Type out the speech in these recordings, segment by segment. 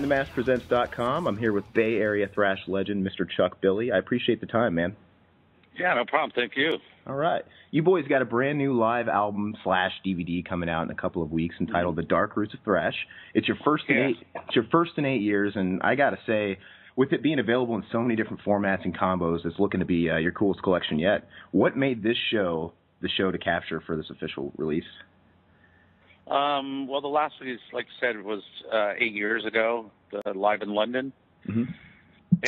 BehindTheMaskPresents.com. I'm here with Bay Area thrash legend, Mr. Chuck Billy. I appreciate the time, man. Yeah, no problem. Thank you. All right. You boys got a brand new live album / DVD coming out in a couple of weeks entitled The Dark Roots of Thrash. It's your first in 8 years, and I got to say, with it being available in so many different formats and combos, it's looking to be your coolest collection yet. What made this show the show to capture for this official release? Well, the last release, like I said, was 8 years ago, the Live in London. Mm-hmm.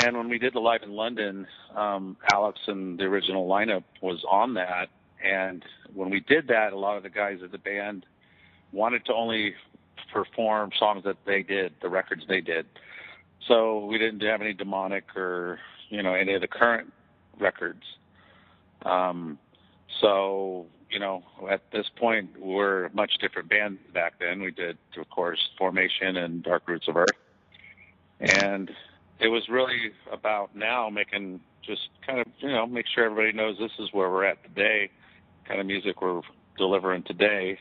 And when we did the Live in London, Alex and the original lineup was on that. And when we did that, a lot of the guys of the band wanted to only perform songs that they did, the records they did. So we didn't have any Demonic or, any of the current records. So, at this point, we're a much different band back then. We did, of course, Formation and Dark Roots of Earth. And it was really about now making just kind of, make sure everybody knows this is where we're at today, kind of music we're delivering today.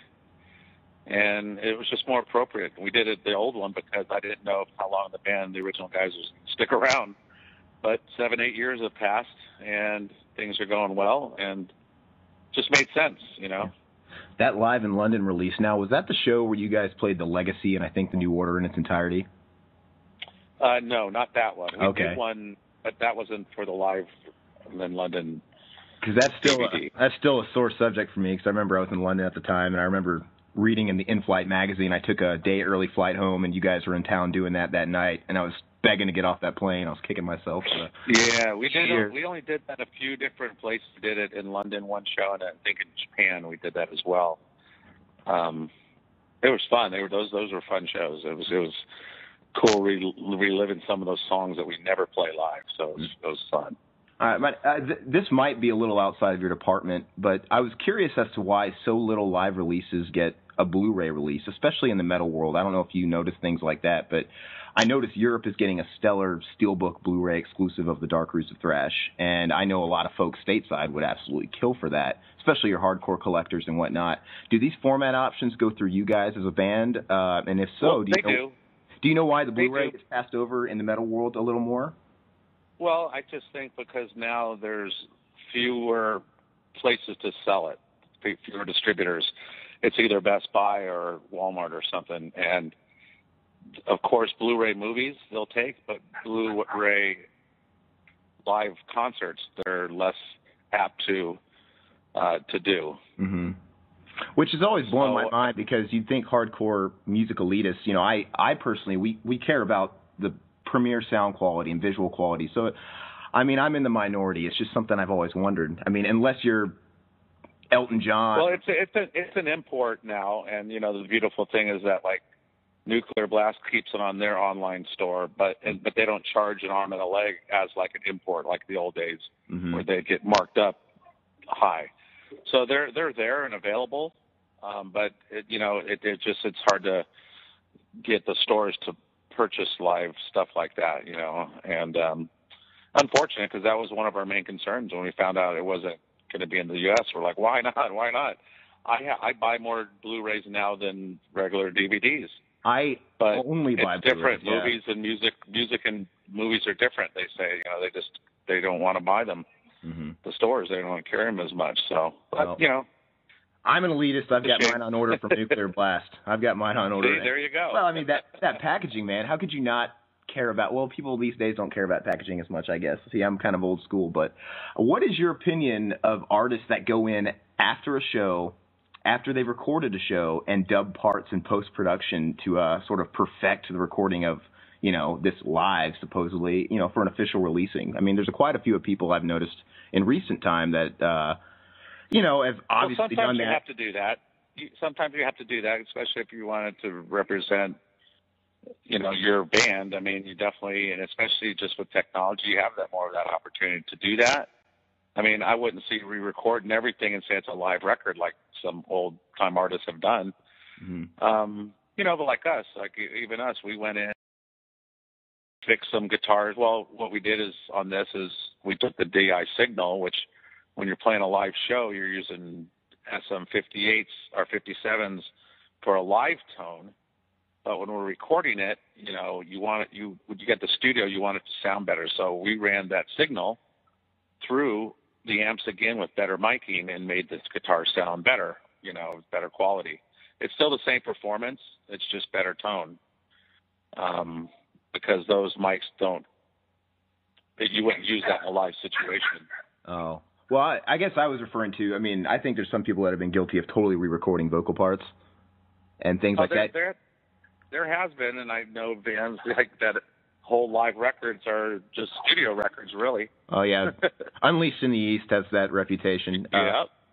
And it was just more appropriate. We did it the old one because I didn't know how long the original guys, would stick around. But 7, 8 years have passed, and things are going well, and just made sense, That Live in London release, now, was that the show where you guys played The Legacy and I think The New Order in its entirety? No, not that one. We okay. did one, but that wasn't for the Live in London. Because that's still a sore subject for me, because I remember I was in London at the time, and I remember reading in the In-Flight magazine. I took a day early flight home, and you guys were in town doing that night, and I was begging to get off that plane. I was kicking myself. Yeah, we did. We only did that a few different places. We did it in London, one show, and I think in Japan we did that as well. It was fun. Those were fun shows. It was cool reliving some of those songs that we never play live. So it was fun. All right, this might be a little outside of your department, but I was curious as to why so little live releases get a Blu-ray release, especially in the metal world. I don't know if you notice things like that, but I noticed Europe is getting a stellar Steelbook Blu-ray exclusive of the Dark Roots of Thrash, and I know a lot of folks stateside would absolutely kill for that, especially your hardcore collectors and whatnot. Do these format options go through you guys as a band? And if so, do you know why the Blu-ray gets passed over in the metal world a little more? Well, I just think because now there's fewer places to sell it, fewer distributors. It's either Best Buy or Walmart or something. And, of course, Blu-ray movies they'll take, but Blu-ray live concerts they're less apt to do. Mm-hmm. Which has always blown my mind, because you'd think hardcore music elitists, I personally, we care about the premiere sound quality and visual quality. So, I'm in the minority. It's just something I've always wondered. Unless you're Elton John. Well, it's an import now, and the beautiful thing is that Nuclear Blast keeps it on their online store, but they don't charge an arm and a leg as like an import like the old days, mm-hmm. where they get marked up high. So they're there and available, but it's hard to get the stores to purchase live stuff like that, and unfortunate, because that was one of our main concerns when we found out it wasn't going to be in the U.S. We're like, why not? I buy more Blu-rays now than regular DVDs. But only buy it's different. Blu-rays, movies and music and movies are different. They say, they don't want to buy them. Mm-hmm. The stores, they don't want to carry them as much. So, I'm an elitist. I've got mine on order from Nuclear Blast. I've got mine on order. See, there you go. Well, that packaging, man. How could you not care about? Well, people these days don't care about packaging as much, I guess. See, I'm kind of old school, but what is your opinion of artists that go in after a show, after they've recorded a show, and dub parts in post-production to sort of perfect the recording of this live, supposedly, for an official releasing? There's quite a few people I've noticed in recent time that have obviously done that. Sometimes you have to do that. Sometimes you have to do that, especially if you wanted to represent, your band. You definitely, and especially just with technology, you have more of that opportunity to do that. I wouldn't see re-recording everything and say it's a live record like some old-time artists have done. Mm-hmm. But like us, even us, we went in, fixed some guitars. Well, what we did on this is we took the DI signal, which when you're playing a live show, you're using SM58s or 57s for a live tone. But when we're recording it, you know, when you get the studio, you want it to sound better. So we ran that signal through the amps again with better miking and made this guitar sound better, you know, better quality. It's still the same performance. It's just better tone. Because those mics you wouldn't use that in a live situation. Oh. Well, I guess I was referring to, I mean, I think there's some people that have been guilty of totally re-recording vocal parts and things like that. There has been, and I know bands like that. Whole live records are just studio records, really. Oh, yeah. Unleashed in the East has that reputation.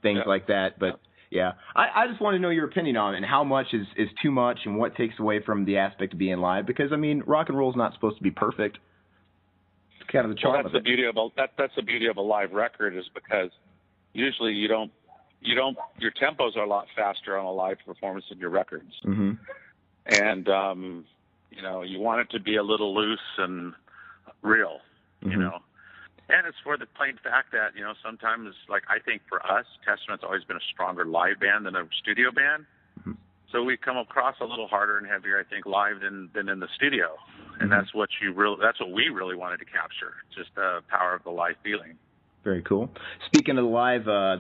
Things like that. But, yeah. I just want to know your opinion on it and how much is too much and what takes away from the aspect of being live. Because, I mean, rock and roll is not supposed to be perfect. It's kind of the charm of it. That's the beauty of a live record is because usually your tempos are a lot faster on a live performance than your records. Mm-hmm. And, you know, you want it to be a little loose and real, you know. And it's for the plain fact that, you know, sometimes, like, I think for us, Testament's always been a stronger live band than a studio band. Mm-hmm. So we come across a little harder and heavier, I think, live than in the studio. And that's what we really wanted to capture, just the power of the live feeling. Very cool. Speaking of the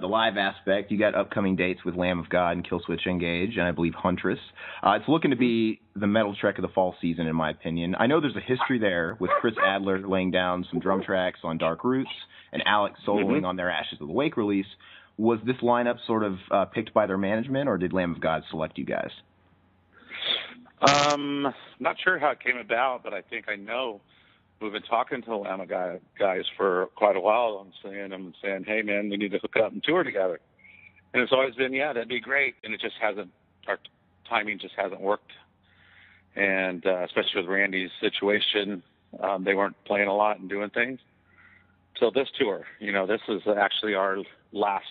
live aspect, you got upcoming dates with Lamb of God and Killswitch Engage, and I believe Huntress. It's looking to be the metal trek of the fall season, in my opinion. I know there's a history there with Chris Adler laying down some drum tracks on Dark Roots and Alex soloing on their Ashes of the Wake release. Was this lineup sort of picked by their management, or did Lamb of God select you guys? Not sure how it came about, but I think I know. We've been talking to the Lamb of God guys for quite a while. I'm saying, hey, man, we need to hook up and tour together. And it's always been, yeah, that'd be great. And it just our timing just hasn't worked. And especially with Randy's situation, they weren't playing a lot and doing things. So this tour, you know, this is actually our last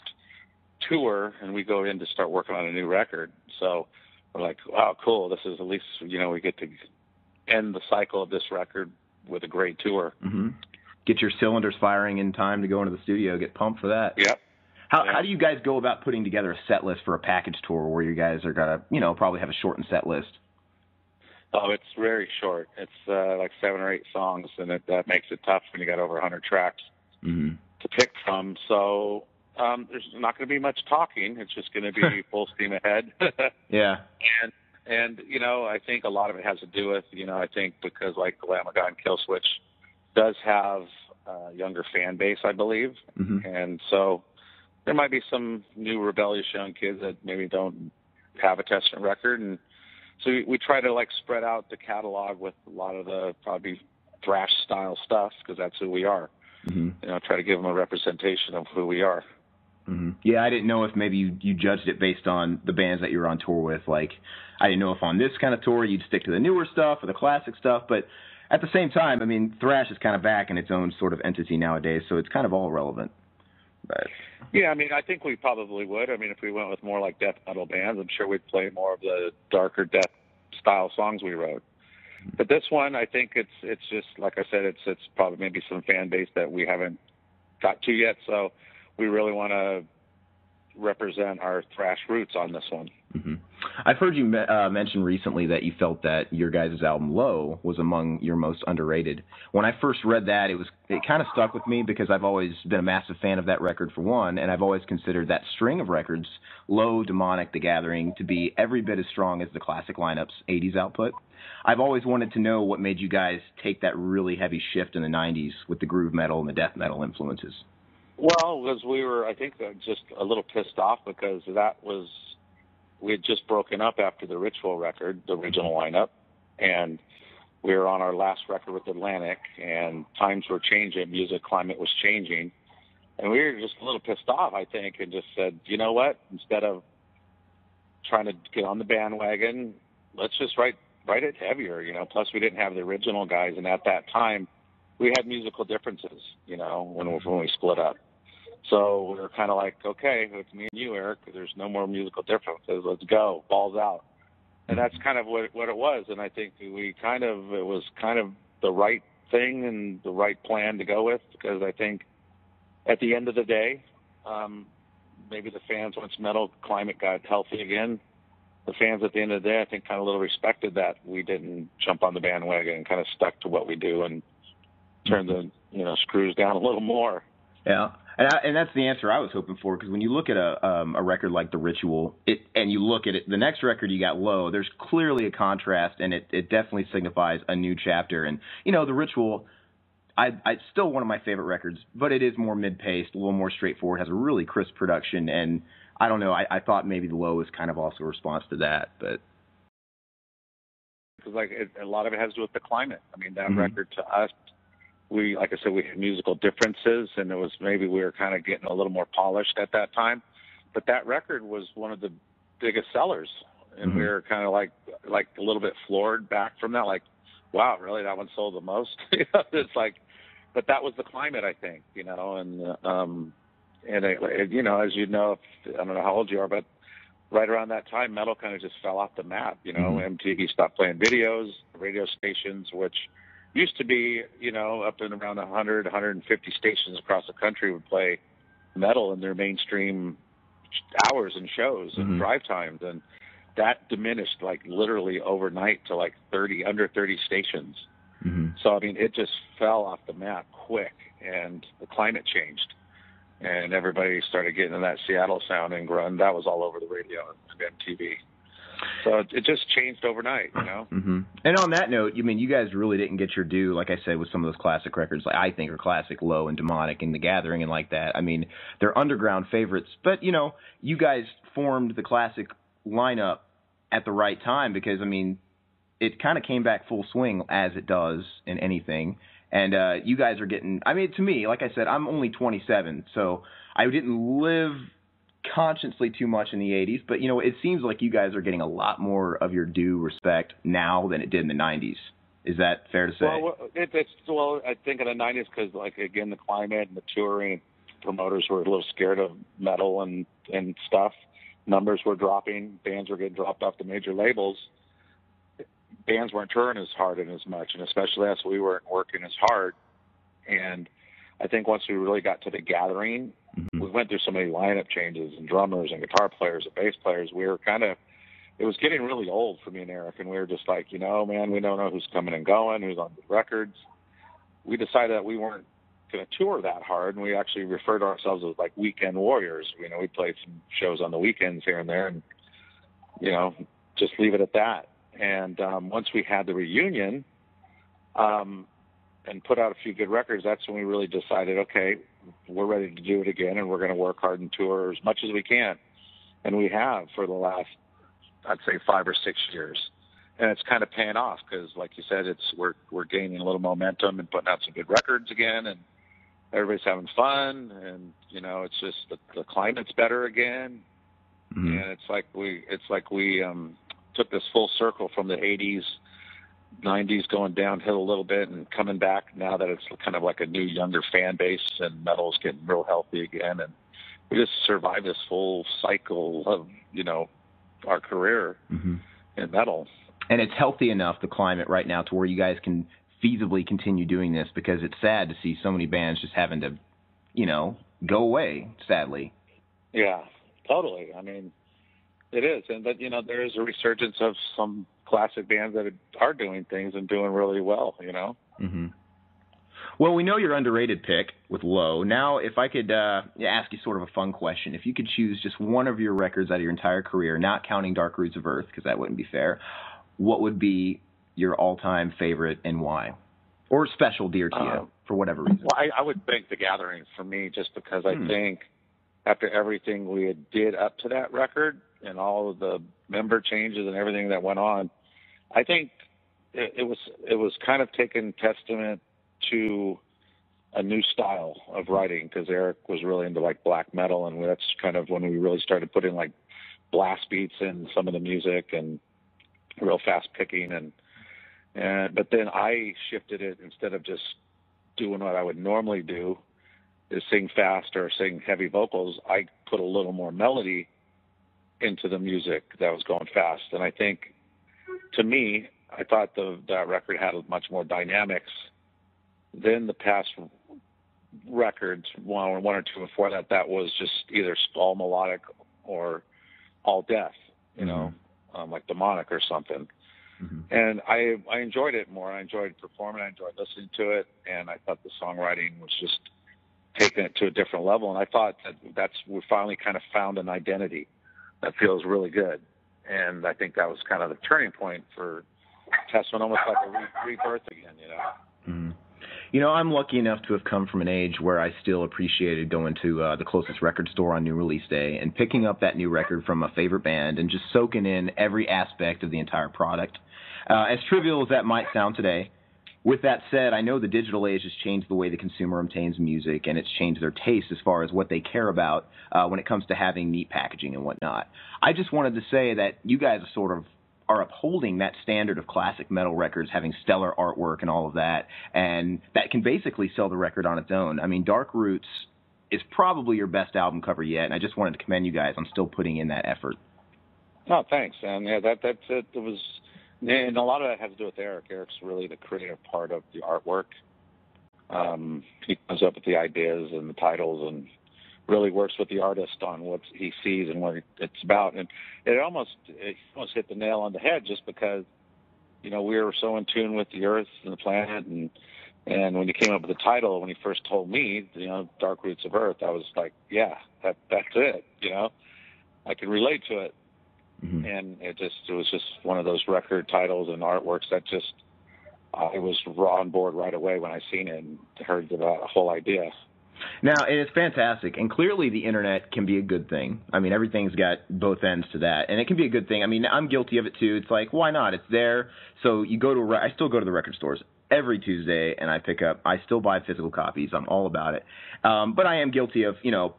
tour, and we go in to start working on a new record. So we're like, wow, cool. This is at least, you know, we get to end the cycle of this record with a great tour. Mm-hmm. Get your cylinders firing in time to go into the studio, get pumped for that. Yep. How do you guys go about putting together a set list for a package tour where you guys are going to, you know, probably have a shortened set list? Oh, it's very short. It's like 7 or 8 songs, and that makes it tough when you got over 100 tracks to pick from. So there's not going to be much talking. It's just going to be full steam ahead. Yeah. And, you know, I think a lot of it has to do with, you know, I think because like the Lamb of God and Killswitch does have a younger fan base, I believe. Mm-hmm. And so there might be some new rebellious young kids that maybe don't have a Testament record. And so we try to like spread out the catalog with a lot of the probably thrash style stuff because that's who we are. Mm-hmm. You know, try to give them a representation of who we are. Mm-hmm. Yeah, I didn't know if maybe you judged it based on the bands that you were on tour with. Like, I didn't know if on this kind of tour you'd stick to the newer stuff or the classic stuff. But at the same time, I mean, thrash is kind of back in its own sort of entity nowadays, so it's kind of all relevant. But yeah, I mean, I think we probably would. I mean, if we went with more like death metal bands, I'm sure we'd play more of the darker death style songs we wrote. But this one, I think it's just like I said, it's probably maybe some fan base that we haven't got to yet. So we really want to represent our thrash roots on this one. Mm-hmm. I've heard you mention recently that you felt that your guys' album Low was among your most underrated. When I first read that, it kind of stuck with me because I've always been a massive fan of that record for one, and I've always considered that string of records, Low, Demonic, The Gathering, to be every bit as strong as the classic lineup's 80s output. I've always wanted to know what made you guys take that really heavy shift in the 90s with the groove metal and the death metal influences. Well, because we were, I think, just a little pissed off because we had just broken up after the Ritual record, the original lineup, and we were on our last record with Atlantic, and times were changing, music climate was changing, and we were just a little pissed off, I think, and just said, you know what, instead of trying to get on the bandwagon, let's just write it heavier, you know, plus we didn't have the original guys, and at that time, we had musical differences, you know, when we split up. So we were kind of like, okay, it's me and you, Eric. There's no more musical differences. Let's go, balls out. And that's kind of what it was. And I think it was kind of the right thing and the right plan to go with because I think at the end of the day, maybe the fans, once metal climate got healthy again, the fans at the end of the day, I think, kind of a little respected that we didn't jump on the bandwagon and kind of stuck to what we do and turn the screws down a little more. Yeah, and that's the answer I was hoping for, because when you look at a record like The Ritual, and you look at it, the next record you got, Low, there's clearly a contrast, and it definitely signifies a new chapter. And The Ritual, it's still one of my favorite records, but it is more mid-paced, a little more straightforward, has a really crisp production, and I don't know, I thought maybe The Low is kind of also a response to that, but because a lot of it has to do with the climate. I mean, that record to us, like I said, we had musical differences, and it was maybe we were kind of getting a little more polished at that time. But that record was one of the biggest sellers, and we were kind of like a little bit floored back from that. Like, wow, really, that one sold the most? It's like, but that was the climate, I think, and as you know, I don't know how old you are, but right around that time, metal kind of just fell off the map. MTV stopped playing videos, radio stations, which used to be, up in around 100, 150 stations across the country would play metal in their mainstream hours and shows and drive times. And that diminished like literally overnight to like under 30 stations. So, I mean, it just fell off the map quick, and the climate changed. And everybody started getting in that Seattle sound and grunge. That was all over the radio and MTV. So it just changed overnight, And on that note, you guys really didn't get your due, like I said, with some of those classic records, like I think are classic, Low and Demonic and The Gathering and like that. I mean, they're underground favorites. But, you guys formed the classic lineup at the right time because, it kind of came back full swing as it does in anything. And you guys are getting, to me, like I said, I'm only 27, so I didn't live consciously too much in the 80s, but it seems like you guys are getting a lot more of your due respect now than it did in the 90s. Is that fair to say? Well, I think in the 90s, because again, the climate and the touring, promoters were a little scared of metal and stuff. Numbers were dropping, bands were getting dropped off the major labels. Bands weren't touring as hard and as much, and especially us, we weren't working as hard. And I think once we really got to The Gathering, we went through so many lineup changes and drummers and guitar players and bass players. We were it was getting really old for me and Eric, and we were just like, man, we don't know who's coming and going, who's on the records. We decided that we weren't going to tour that hard, and we actually referred to ourselves as like weekend warriors. We played some shows on the weekends here and there, and just leave it at that. And once we had the reunion and put out a few good records, that's when we really decided, okay, we're ready to do it again, and we're going to work hard and tour as much as we can. And we have for the last, I'd say, 5 or 6 years. And it's kind of paying off because, like you said, we're gaining a little momentum and putting out some good records again, and everybody's having fun, and it's just the climate's better again. And it's like we took this full circle from the 80s, 90s, going downhill a little bit and coming back now that it's kind of like a new, younger fan base, and metal's getting real healthy again. And we just survived this full cycle of, our career in metal. And it's healthy enough, the climate right now, to where you guys can feasibly continue doing this, because it's sad to see so many bands just having to, go away, sadly. Yeah, totally. It is. But, there is a resurgence of some classic bands that are doing things and doing really well, Well, we know your underrated pick with Low. Now, if I could ask you sort of a fun question. If you could choose just one of your records out of your entire career, not counting Dark Roots of Earth, because that wouldn't be fair, what would be your all-time favorite and why? Or special, dear to you, for whatever reason. Well, I would think The Gathering for me, just because I think after everything we did up to that record and all of the member changes and everything that went on, I think it was kind of taking testament to a new style of writing, because Eric was really into like black metal, and that's kind of when we really started putting like blast beats in some of the music and real fast picking, and but then I shifted it. Instead of just doing what I would normally do, is sing fast or sing heavy vocals, I put a little more melody into the music that was going fast. And I think, to me, I thought that record had much more dynamics than the past records, one or two before that was just either all melodic or all death, like demonic or something. Mm-hmm. And I enjoyed it more. I enjoyed performing. I enjoyed listening to it, and I thought the songwriting was just taking it to a different level. And I thought we finally kind of found an identity that feels really good. And I think that was kind of the turning point for Testament, almost like a rebirth again, you know. Mm-hmm. You know, I'm lucky enough to have come from an age where I still appreciated going to the closest record store on new release day and picking up that new record from a favorite band and just soaking in every aspect of the entire product. As trivial as that might sound today, with that said, I know the digital age has changed the way the consumer obtains music, and it's changed their taste as far as what they care about when it comes to having neat packaging and whatnot. I just wanted to say that you guys sort of are upholding that standard of classic metal records, having stellar artwork and all of that, and that can basically sell the record on its own. I mean, Dark Roots is probably your best album cover yet, and I just wanted to commend you guys on still putting in that effort. Oh, thanks. And yeah, that's it. It was, and a lot of that has to do with Eric. Eric's really the creative part of the artwork. He comes up with the ideas and the titles and really works with the artist on what he sees and what it's about. And it almost hit the nail on the head, just because, you know, we were so in tune with the earth and the planet. And when you came up with the title, when he first told me, you know, Dark Roots of Earth, I was like, yeah, that's it. You know, I can relate to it. Mm-hmm. And it was just one of those record titles and artworks that just, I was on board right away when I seen it and heard the whole idea. Now, it's fantastic, and clearly the internet can be a good thing. I mean, everything's got both ends to that, and it can be a good thing. I mean, I'm guilty of it too. It's like, why not? It's there. So you go to I still go to the record stores every Tuesday, and I still buy physical copies. I'm all about it. But I am guilty of, you know,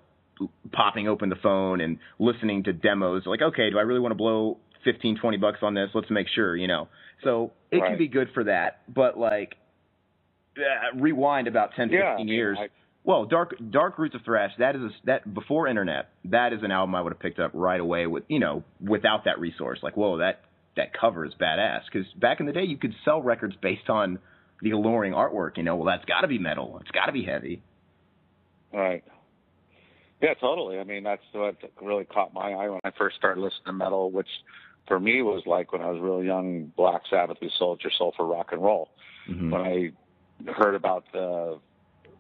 popping open the phone and listening to demos. Like, okay, do I really want to blow $15-20 on this? Let's make sure, you know. So it can be good for that, but like, rewind about 10-15 years. Well, Dark Roots of Thrash, that before internet, that is an album I would have picked up right away with, you know, without that resource. Like, whoa, that cover is badass. Because back in the day, you could sell records based on the alluring artwork. You know, well, that's got to be metal. It's got to be heavy. Right. Yeah, totally. I mean, that's what really caught my eye when I first started listening to metal, which for me was like when I was really young, Black Sabbath, We Sold Your Soul for Rock and Roll. Mm-hmm. When I heard about the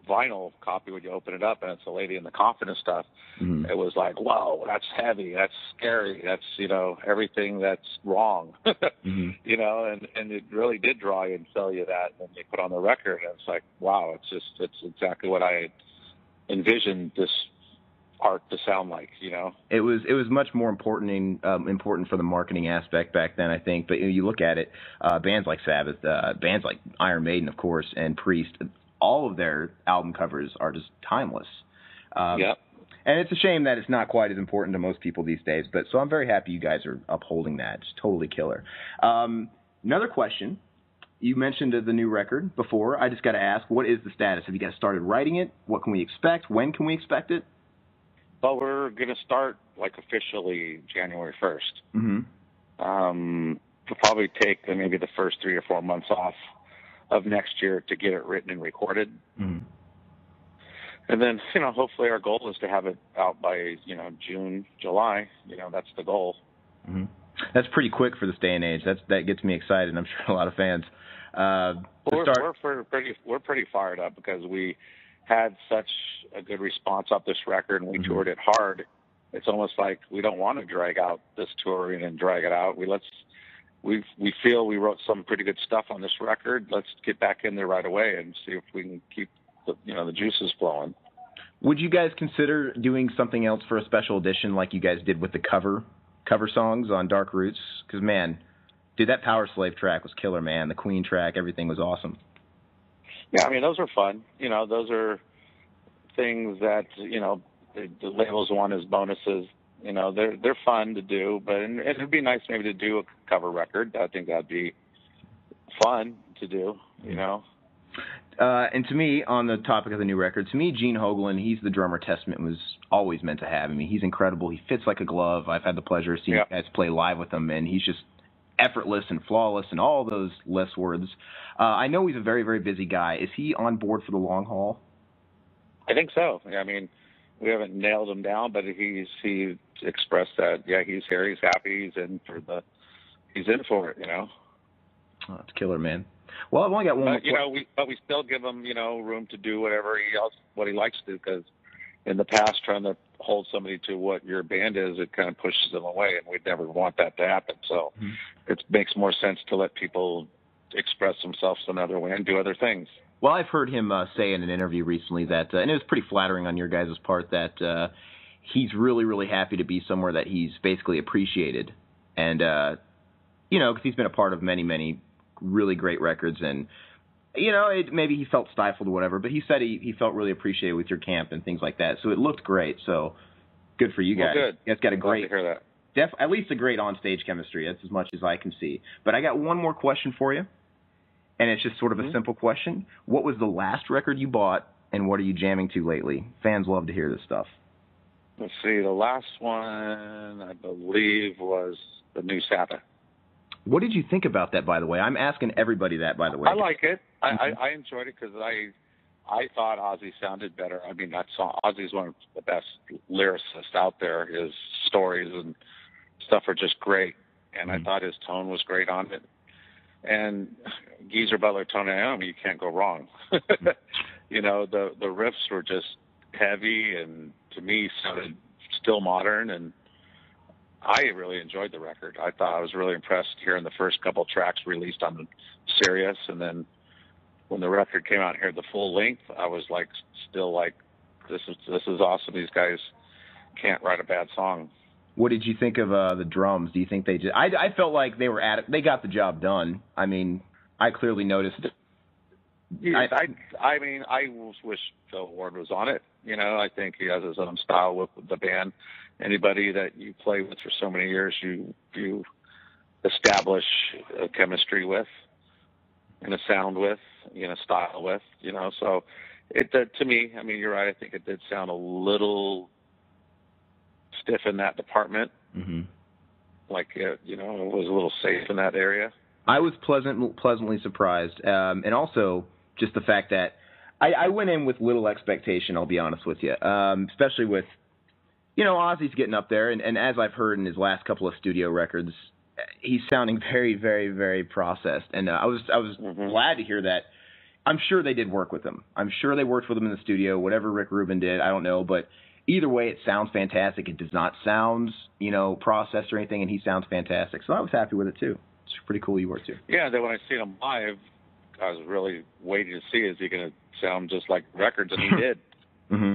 vinyl copy, when you open it up and it's a Lady in the Coffin and stuff, mm-hmm. It was like, whoa, that's heavy, that's scary, that's, you know, everything that's wrong. Mm-hmm. You know, and it really did draw you and sell you that, and then you put on the record and it's like, wow, it's exactly what I envisioned this art to sound like, you know. It was much more important for the marketing aspect back then, I think. But you look at it, bands like Sabbath, bands like Iron Maiden, of course, and Priest, all of their album covers are just timeless. Yep. And it's a shame that it's not quite as important to most people these days. But so I'm very happy you guys are upholding that. It's totally killer. Another question. You mentioned the new record before. I just got to ask, what is the status? Have you guys started writing it? What can we expect? When can we expect it? Well, we're going to start, like, officially January 1st. Mm-hmm. We'll probably take maybe the first 3 or 4 months off of next year to get it written and recorded. Mm-hmm. And then, you know, hopefully our goal is to have it out by, you know, June, July. You know, that's the goal. Mm-hmm. That's pretty quick for this day and age. That gets me excited, and I'm sure a lot of fans. We're pretty fired up because we had such a good response off this record, and we mm-hmm. toured it hard. It's almost like we don't want to drag out this touring and drag it out. We feel we wrote some pretty good stuff on this record. Let's get back in there right away and see if we can keep the juices flowing. Would you guys consider doing something else for a special edition like you guys did with the cover songs on Dark Roots? Because, man, dude, that Power Slave track was killer, man. The Queen track, everything was awesome. Yeah, I mean, those are fun. You know, those are things that, you know, the labels want as bonuses. You know, they're fun to do, but it'd be nice maybe to do a cover record. I think that'd be fun to do, you know. And to me, on the topic of the new record, to me, Gene Hoglan, he's the drummer Testament was always meant to have. I mean, he's incredible. He fits like a glove. I've had the pleasure of seeing you guys play live with him, and he's just effortless and flawless and all those less words. I know he's a very, very busy guy. Is he on board for the long haul? I think so. I mean, we haven't nailed him down, but he expressed that, he's here, he's happy, he's in for the he's in for it, you know. Oh, it's killer, man. Well, I've only got one more. You know, we still give him, you know, room to do whatever what he likes to, because in the past, trying to hold somebody to what your band is, it kind of pushes them away, and we'd never want that to happen. So it makes more sense to let people express themselves another way and do other things. Well, I've heard him say in an interview recently that, and it was pretty flattering on your guys' part, that he's really, really happy to be somewhere that he's basically appreciated. And, you know, because he's been a part of many, many really great records, and you know, maybe he felt stifled or whatever, but he said he felt really appreciated with your camp and things like that. So it looked great. So good for you guys. Well, good. You guys got a great, glad to hear that. at least a great on-stage chemistry. That's as much as I can see. But I got one more question for you, and it's just sort of a simple question. What was the last record you bought, and what are you jamming to lately? Fans love to hear this stuff. Let's see. The last one, I believe, was the new Sabbath. What did you think about that, by the way? I'm asking everybody that, by the way. I like it. I enjoyed it because I thought Ozzy sounded better. I mean, Ozzy's one of the best lyricists out there. His stories and stuff are just great, and I thought his tone was great on it. And Geezer Butler, Tony Iommi, you can't go wrong. You know, the riffs were just heavy, and to me sounded still modern, and I really enjoyed the record. I thought I was really impressed hearing the first couple tracks released on the Sirius, and then when the record came out here, the full length, I was like, still like, this is awesome. These guys can't write a bad song. What did you think of the drums? Do you think they just? I felt like they were they got the job done. I mean, I clearly noticed. I mean, I wish Phil Ward was on it. You know, I think he has his own style with the band. Anybody that you play with for so many years, you establish a chemistry with, and a sound with, you know, style with, you know. So it to me, I mean, you're right. I think it did sound a little stiff in that department. Like you know, it was a little safe in that area. I was pleasantly surprised, and also just the fact that I went in with little expectation. I'll be honest with you, especially with, you know, Ozzy's getting up there, and as I've heard in his last couple of studio records, he's sounding very, very, very processed. And I was glad to hear that. I'm sure they did work with him. I'm sure they worked with him in the studio. Whatever Rick Rubin did, I don't know, but either way, it sounds fantastic. It does not sound, you know, processed or anything, and he sounds fantastic. So I was happy with it too. It's pretty cool you were too. Yeah, then when I seen him live, I was really waiting to see, is he going to sound just like records, and he did.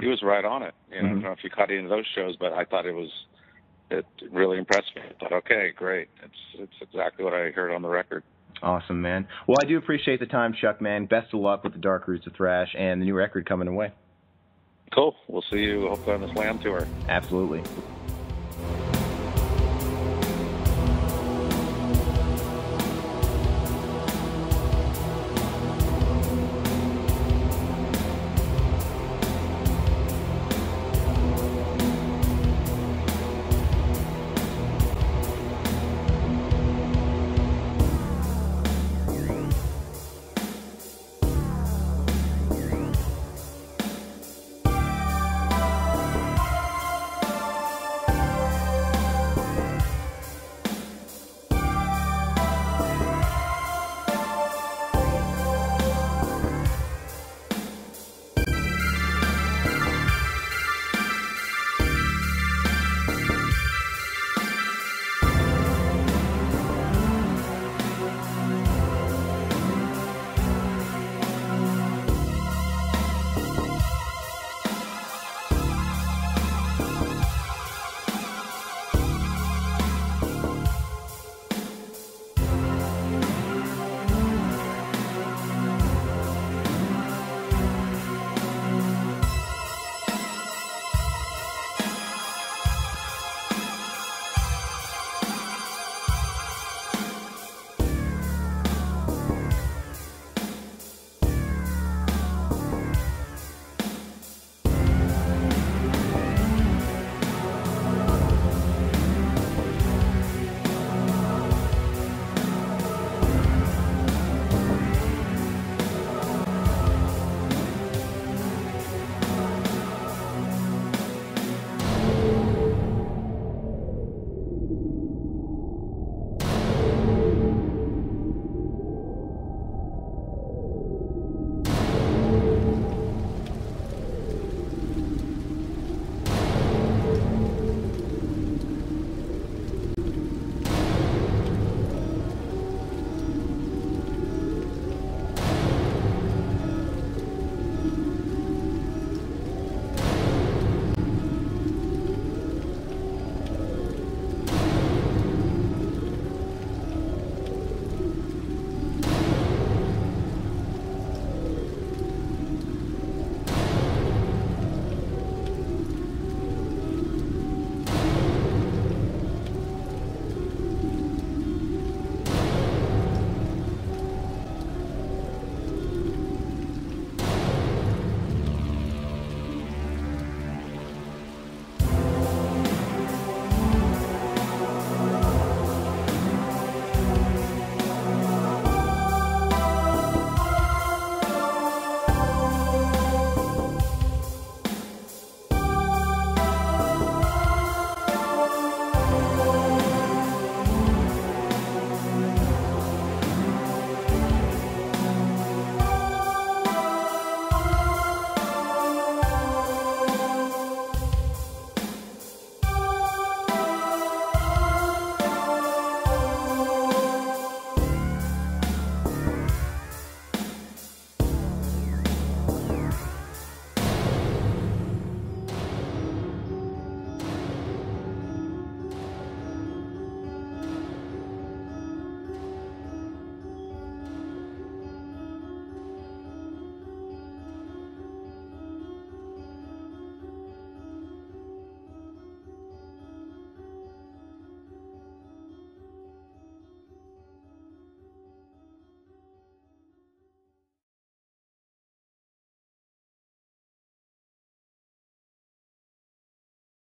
He was right on it. You know, I don't know if you caught any of those shows, but I thought it really impressed me. I thought, okay, great. It's exactly what I heard on the record. Awesome, man. Well, I do appreciate the time, Chuck, man. Best of luck with the Dark Roots of Thrash and the new record coming away. Cool. We'll see you hopefully on the Slam tour. Absolutely.